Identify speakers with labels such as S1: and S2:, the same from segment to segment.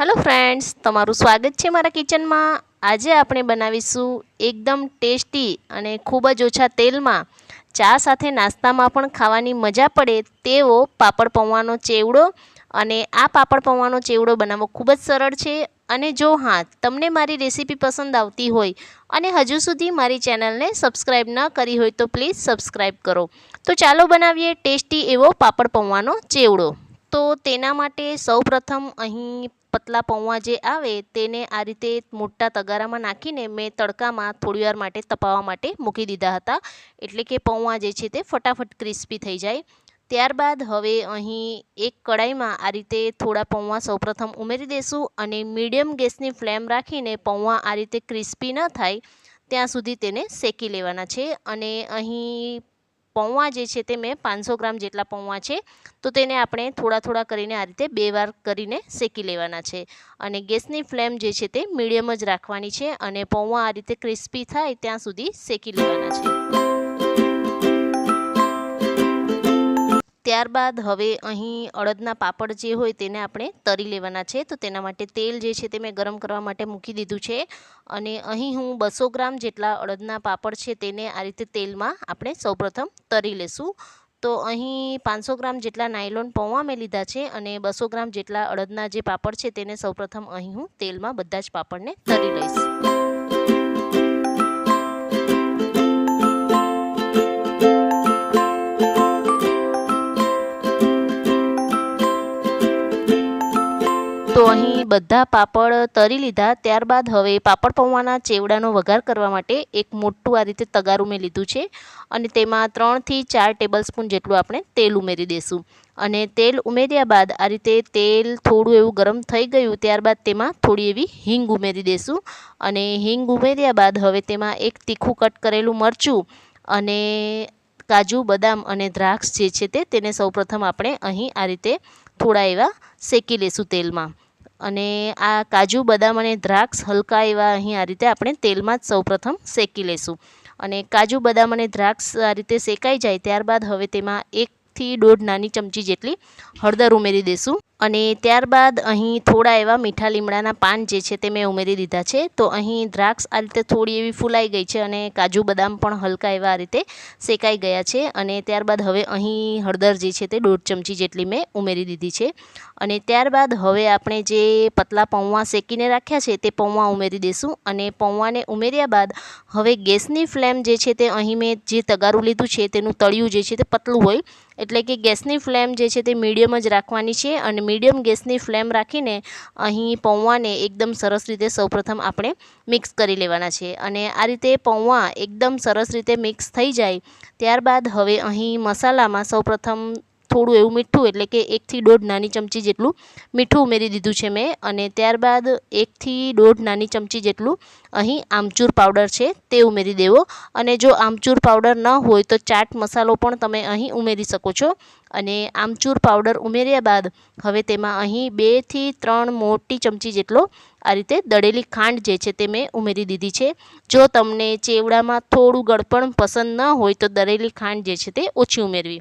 S1: Hello friends, तमारू स्वागत है मारा किचन में। आज आपणे बनावीशुं एकदम टेस्टी अने खूब ज ओछा तेल में चा साथे नास्ता में पण खावानी मजा पड़े तेवो पापड़ पौવાનો चेवड़ो। अने आ पापड़ पौવાનો चेवड़ो बनावो खूब ज सरल छे। अने जो हाँ तमने मारी रेसिपी पसंद आवती होय अने हजू सुधी मारी चेनल ने सब्सक्राइब न करी होय तो प्लीज सब्सक्राइब करो। तो चालो बनावीए टेस्टी एवो पापड़ पौવાનો चेवड़ो। तो तेना माटे सौ प्रथम अहीं पतला पौवा जे आवे तेने आ रीते मोटा तगारामां नाखीने मैं तड़कामां थोड़ीवार माटे तपावा माटे मूकी दीधा हता, एटले के पौवा जे छे ते फटाफट क्रिस्पी थई जाय। त्यारबाद हवे अहीं एक कढ़ाईमां आ रीते थोड़ा पौवा सौप्रथम उमेरी देशुं अने मीडियम गैसनी फ्लेम राखीने पौवा आ रीते क्रिस्पी न थाय त्यां सुधी तेने शेकी लेवाना छे। अने अहीं पौवा जे छे ते मैं 500 ग्राम जेटला पौवा छे तो तेने आपणे थोड़ा थोड़ा करीने आ रीते 2 वार करीने शेकी लेवाना छे। अने गैसनी फ्लेम जे छे ते मीडियम ज राखवानी छे अने पौवा आ रीते क्रिस्पी थाय त्यां सुधी शेकी लेवाना छे। त्यारबाद हवे अहीं अड़दना पापड़ जे होय तेने आपणे तरी लेवाना छे। तो तेना माटे तेल जे छे ते मैं गरम करवा माटे मूकी दीधुं छे अने अहीं हूँ 200 ग्राम जेटला अड़दना पापड़ छे तेने आ रीते तेलमां आपणे सौप्रथम तरी लेशुं। तो अहीं 500 ग्राम जेटला नायलोन पौवा में लीधा छे अने 200 ग्राम जेटला अड़दना जे पापड़ छे तेने सौप्रथम अहीं हूँ तेलमां बधा ज पापड़ने तरी लईश। तो अहीं बधा पापड़ तरी लीधा। त्यारबाद हवे पापड़ पौवाना चेवड़ानो वघार करवा माटे एक मोटुं आ रीते तगारुं में लीधुं छे अने तेमां 3 થી 4 टेबलस्पून जेटલું आपणे तेल उमेरी देशुं। अने तेल उमेर्या बाद आ रीते तेल थोड़ुं एवुं गरम थई गयुं त्यारबाद तेमां थोड़ी एवी हींग उमेरी देशुं। अने हींग उमेर्या बाद हवे तेमां एक तीखुं कट करेलुं मरचुं अने काजू बदाम अने द्राक्ष जे छे तेने सौप्रथम आपणे अहीं आ रीते थोड़ा एवा शेकी लेशुं तेलमां। अने आ काजू बदाम अने द्राक्ष हलका एवा अहीं आ रीते आपणे तेलमां ज सौप्रथम शेकी लेशुं। अने काजू बदाम अने द्राक्ष आ रीते शेकाई जाय त्यारबाद हवे तेमां 1 થી 1.5 नानी चमची जेटली हळदर उमेरी देशुं। अने त्यारबाद अहीं थोड़ा एवा मीठा લીમડાના પાન जे छे ते मैं उमेरी दीधा छे। तो अहीं द्राक्ष आ रीते थोड़ी एवी फूलाई गई छे अने काजू बदाम पण हलका एवा आ रीते शेकाई गया छे। अने त्यारबाद हवे अहीं हळदर जे छे ते 1.5 चमची जेटली मैं उमेरी दीधी छे। अने त्यारबाद हवे आपणे जे पतला पौवा शेकीने राख्या छे ते पौवा उमेरी देशुं। अने पौवाने उमेर्या बाद हवे गैसनी फ्लेम जे छे ते अहीं मैं जे तगारुं लीधुं छे तेनुं तळियुं जे छे ते पतलुं होय एटले के गैसनी फ्लेम जे छे ते मीडियम ज राखवानी छे अने मीडियम गैसनी फ्लेम राखीने अहीं पौवाने एकदम सरस रीते सौप्रथम आपणे मिक्स करी लेवाना छे। अने आ रीते पौवा एकदम सरस रीते मिक्स थई जाय त्यारबाद हवे अहीं मसालामां सौप्रथम थोड़ुं एवुं मीठुं एटले के 1 થી 1.5 नानी चमची जेटલું मीठું उमेरी दीधुं छे मैं। अने त्यारबाद 1 થી 1.5 नानी चमची जेटલું अहीं आमचूर पाउडर छे ते उमेरी देवो। अने जो आमचूर पाउडर न होय तो चाट मसालो पण तमे अहीं उमेरी शको छो। अने आमचूर पाउडर उमेर्या बाद हवे तेमां अहीं 2 થી 3 मोटी चमची जेटलो आ रीते दळेली खांड जे छे ते मैं उमेरी दीधी छे। जो तमने चेवड़ामां थोड़ुं गळपण पसंद न होय तो दळेली खांड जे छे ते ओછી उमेरवी।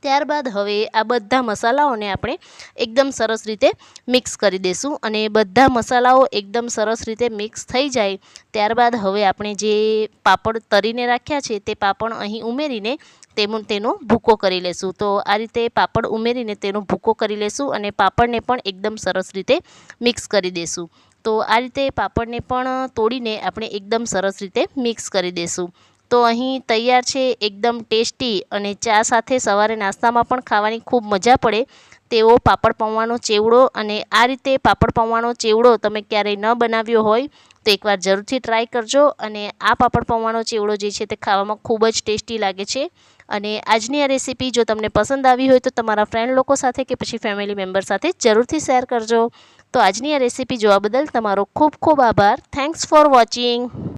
S1: त्यारबाद हवे आ बधा मसालाओने आपणे एकदम सरस रीते मिक्स करी देशुं। अने बधा मसालाओ एकदम सरस रीते मिक्स थई जाय त्यारबाद हवे आपणे जे पापड़ तरीने राख्या छे ते पापड़ अहीं उमेरीने तेनो भूको करी लेशुं। तो आ रीते पापड़ उमेरीने तेनो भूको करी लेशुं अने पापड़ने पण एकदम सरस रीते मिक्स करी देशुं। तो आ रीते पापड़ने पण तोड़ीने आपणे एकदम सरस रीते मिक्स करी देशुं। तो अहीं तैयार छे एकदम टेस्टी अने चा साथे सवारे नास्तामां पण खावानी खूब मजा पड़े तेवो पापड़ पौવાનો चेवड़ो। अने आ रीते पापड़ पौવાનો चेवड़ो तमे क्यारेय न बनाव्यो होय तो एकवार जरूरथी ट्राय करजो। अने आ पापड़ पौવાનો चेवड़ो जे छे ते खावामां खूब ज टेस्टी लागे छे। अने आजनी आ रेसिपी जो तमने पसंद आवी होय तो तमारा फ्रेंड लोको साथे के पछी फेमिली मेम्बर साथे जरूरथी शेर करजो। तो आजनी आ रेसिपी जोवा बदल तमारो खूब खूब आभार। Thanks for watching.